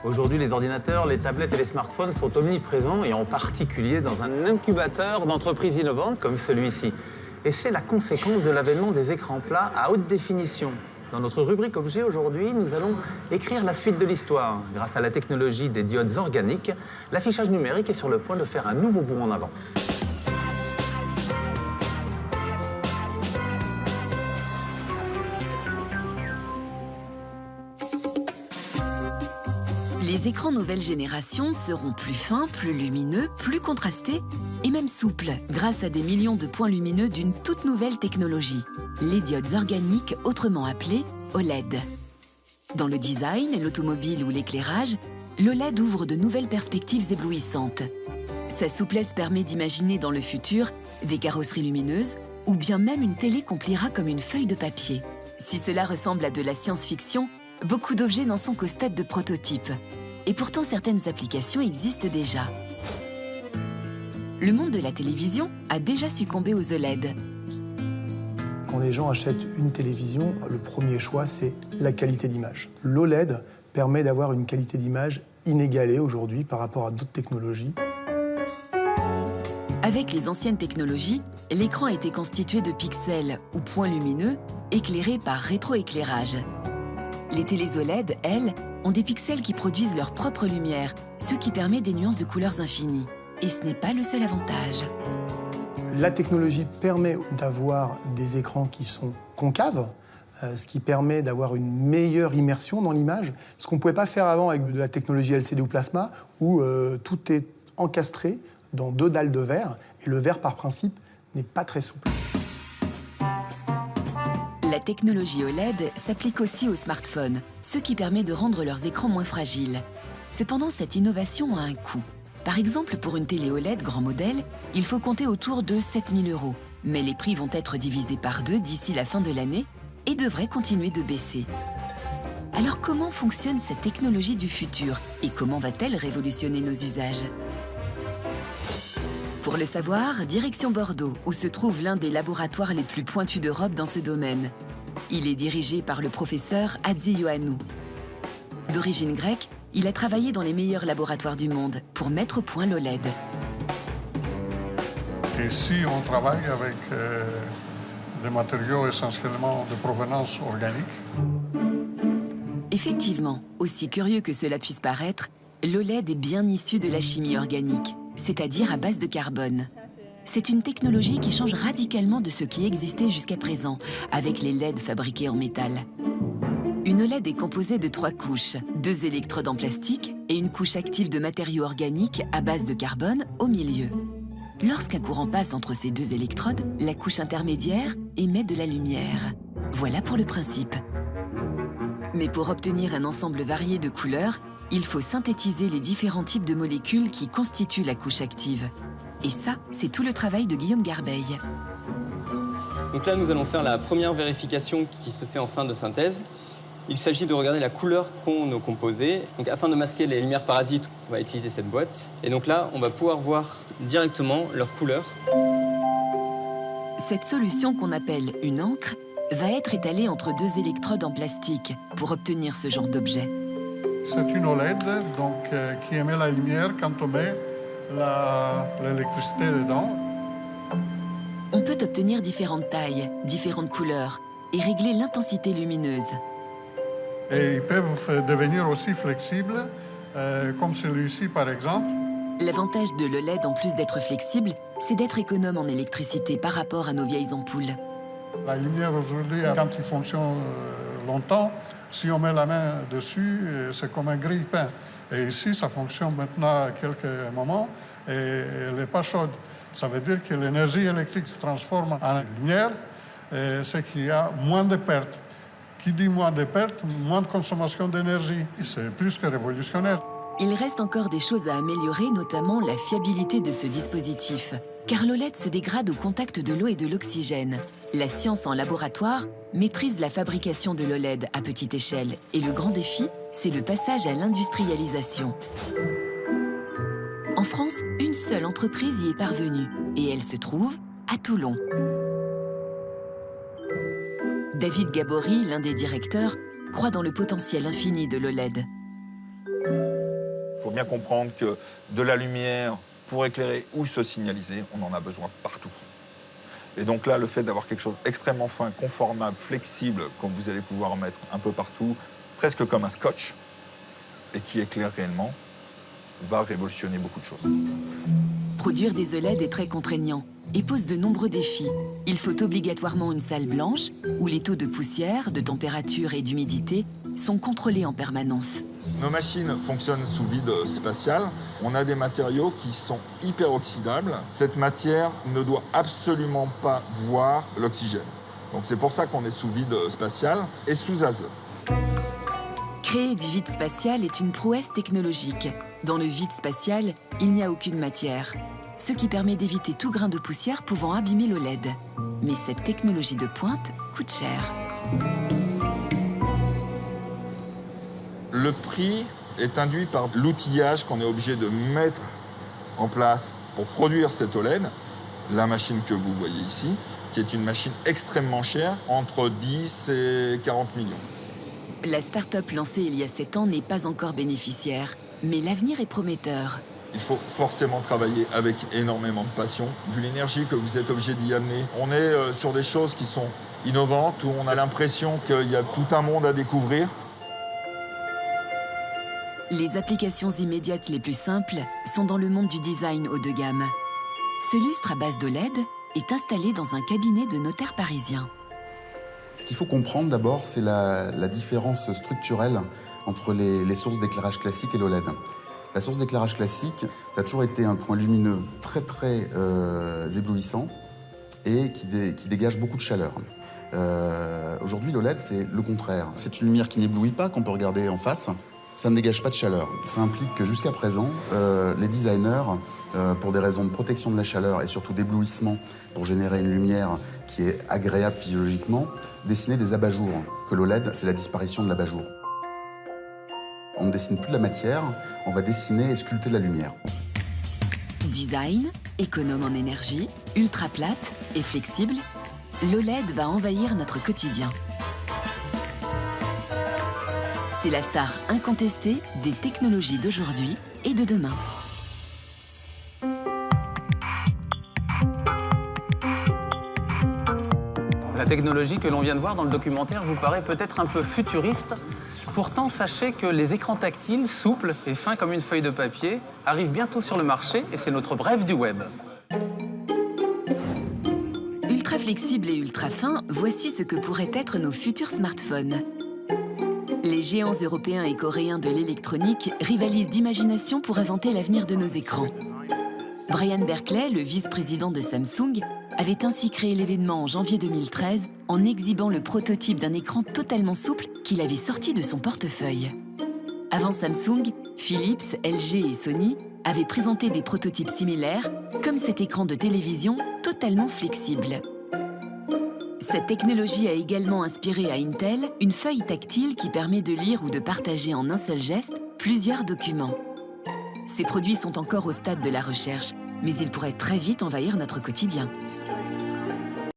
Aujourd'hui, les ordinateurs, les tablettes et les smartphones sont omniprésents, et en particulier dans un incubateur d'entreprises innovantes comme celui-ci. Et c'est la conséquence de l'avènement des écrans plats à haute définition. Dans notre rubrique Objet, aujourd'hui, nous allons écrire la suite de l'histoire. Grâce à la technologie des diodes organiques, l'affichage numérique est sur le point de faire un nouveau bond en avant. Les écrans nouvelle génération seront plus fins, plus lumineux, plus contrastés et même souples grâce à des millions de points lumineux d'une toute nouvelle technologie, les diodes organiques, autrement appelées OLED. Dans le design, l'automobile ou l'éclairage, l'OLED ouvre de nouvelles perspectives éblouissantes. Sa souplesse permet d'imaginer dans le futur des carrosseries lumineuses ou bien même une télé qu'on pliera comme une feuille de papier. Si cela ressemble à de la science-fiction, beaucoup d'objets n'en sont qu'au stade de prototype. Et pourtant, certaines applications existent déjà. Le monde de la télévision a déjà succombé aux OLED. Quand les gens achètent une télévision, le premier choix, c'est la qualité d'image. L'OLED permet d'avoir une qualité d'image inégalée aujourd'hui par rapport à d'autres technologies. Avec les anciennes technologies, l'écran était constitué de pixels ou points lumineux éclairés par rétroéclairage. Les télés OLED, elles, ont des pixels qui produisent leur propre lumière, ce qui permet des nuances de couleurs infinies. Et ce n'est pas le seul avantage. La technologie permet d'avoir des écrans qui sont concaves, ce qui permet d'avoir une meilleure immersion dans l'image, ce qu'on ne pouvait pas faire avant avec de la technologie LCD ou plasma, où tout est encastré dans 2 dalles de verre, et le verre, par principe, n'est pas très souple. La technologie OLED s'applique aussi aux smartphones, ce qui permet de rendre leurs écrans moins fragiles. Cependant, cette innovation a un coût. Par exemple, pour une télé OLED grand modèle, il faut compter autour de 7 000 €. Mais les prix vont être divisés par 2 d'ici la fin de l'année et devraient continuer de baisser. Alors comment fonctionne cette technologie du futur et comment va-t-elle révolutionner nos usages ? Pour le savoir, direction Bordeaux, où se trouve l'un des laboratoires les plus pointus d'Europe dans ce domaine. Il est dirigé par le professeur Hadzi Ioannou. D'origine grecque, il a travaillé dans les meilleurs laboratoires du monde pour mettre au point l'OLED. Ici, on travaille avec des matériaux essentiellement de provenance organique. Effectivement, aussi curieux que cela puisse paraître, l'OLED est bien issu de la chimie organique, c'est-à-dire à base de carbone. C'est une technologie qui change radicalement de ce qui existait jusqu'à présent, avec les LED fabriqués en métal. Une OLED est composée de 3 couches, 2 électrodes en plastique et une couche active de matériaux organiques à base de carbone au milieu. Lorsqu'un courant passe entre ces 2 électrodes, la couche intermédiaire émet de la lumière. Voilà pour le principe. Mais pour obtenir un ensemble varié de couleurs, il faut synthétiser les différents types de molécules qui constituent la couche active. Et ça, c'est tout le travail de Guillaume Garbeil. Donc là, nous allons faire la première vérification qui se fait en fin de synthèse. Il s'agit de regarder la couleur qu'ont nos composés. Donc, afin de masquer les lumières parasites, on va utiliser cette boîte. Et donc là, on va pouvoir voir directement leur couleur. Cette solution qu'on appelle une encre va être étalée entre 2 électrodes en plastique pour obtenir ce genre d'objet. C'est une OLED donc, qui émet la lumière quand on met l'électricité dedans. On peut obtenir différentes tailles, différentes couleurs et régler l'intensité lumineuse. Et ils peuvent devenir aussi flexibles, comme celui-ci par exemple. L'avantage de l'OLED, en plus d'être flexible, c'est d'être économe en électricité par rapport à nos vieilles ampoules. La lumière aujourd'hui, quand il fonctionne longtemps, si on met la main dessus, c'est comme un grille-pain. Et ici, ça fonctionne maintenant à quelques moments et elle n'est pas chaude. Ça veut dire que l'énergie électrique se transforme en lumière, c'est qu'il y a moins de pertes. Qui dit moins de pertes, moins de consommation d'énergie. C'est plus que révolutionnaire. Il reste encore des choses à améliorer, notamment la fiabilité de ce dispositif. Car l'OLED se dégrade au contact de l'eau et de l'oxygène. La science en laboratoire maîtrise la fabrication de l'OLED à petite échelle. Et le grand défi, c'est le passage à l'industrialisation. En France, une seule entreprise y est parvenue. Et elle se trouve à Toulon. David Gabory, l'un des directeurs, croit dans le potentiel infini de l'OLED. faut bien comprendre que de la lumière, pour éclairer ou se signaliser, on en a besoin partout. Et donc là, le fait d'avoir quelque chose d'extrêmement fin, conformable, flexible, comme vous allez pouvoir en mettre un peu partout, presque comme un scotch, et qui éclaire réellement, va révolutionner beaucoup de choses. Produire des OLED est très contraignant et pose de nombreux défis. Il faut obligatoirement une salle blanche où les taux de poussière, de température et d'humidité sont contrôlés en permanence. Nos machines fonctionnent sous vide spatial. On a des matériaux qui sont hyper oxydables. Cette matière ne doit absolument pas voir l'oxygène. Donc c'est pour ça qu'on est sous vide spatial et sous azote. Créer du vide spatial est une prouesse technologique. Dans le vide spatial, il n'y a aucune matière, ce qui permet d'éviter tout grain de poussière pouvant abîmer l'OLED. Mais cette technologie de pointe coûte cher. Le prix est induit par l'outillage qu'on est obligé de mettre en place pour produire cette OLED, la machine que vous voyez ici, qui est une machine extrêmement chère, entre 10 et 40 millions. La start-up lancée il y a 7 ans n'est pas encore bénéficiaire, mais l'avenir est prometteur. Il faut forcément travailler avec énormément de passion. Vu l'énergie que vous êtes obligé d'y amener, on est sur des choses qui sont innovantes, où on a l'impression qu'il y a tout un monde à découvrir. Les applications immédiates les plus simples sont dans le monde du design haut de gamme. Ce lustre à base d'OLED est installé dans un cabinet de notaire parisien. Ce qu'il faut comprendre d'abord, c'est la différence structurelle entre les sources d'éclairage classique et l'OLED. La source d'éclairage classique, ça a toujours été un point lumineux très éblouissant et qui dégage beaucoup de chaleur. Aujourd'hui, l'OLED, c'est le contraire. C'est une lumière qui n'éblouit pas, qu'on peut regarder en face. Ça ne dégage pas de chaleur. Ça implique que jusqu'à présent, les designers, pour des raisons de protection de la chaleur et surtout d'éblouissement, pour générer une lumière qui est agréable physiologiquement, dessinaient des abat-jours. Que l'OLED, c'est la disparition de l'abat-jour. On ne dessine plus de la matière, on va dessiner et sculpter de la lumière. Design, économe en énergie, ultra plate et flexible, l'OLED va envahir notre quotidien. C'est la star incontestée des technologies d'aujourd'hui et de demain. La technologie que l'on vient de voir dans le documentaire vous paraît peut-être un peu futuriste. Pourtant, sachez que les écrans tactiles, souples et fins comme une feuille de papier, arrivent bientôt sur le marché et c'est notre bref du web. Ultra flexible et ultra fin, voici ce que pourraient être nos futurs smartphones. Les géants européens et coréens de l'électronique rivalisent d'imagination pour inventer l'avenir de nos écrans. Brian Berkeley, le vice-président de Samsung, avait ainsi créé l'événement en janvier 2013 en exhibant le prototype d'un écran totalement souple qu'il avait sorti de son portefeuille. Avant Samsung, Philips, LG et Sony avaient présenté des prototypes similaires, comme cet écran de télévision totalement flexible. Cette technologie a également inspiré à Intel une feuille tactile qui permet de lire ou de partager en un seul geste plusieurs documents. Ces produits sont encore au stade de la recherche, mais ils pourraient très vite envahir notre quotidien.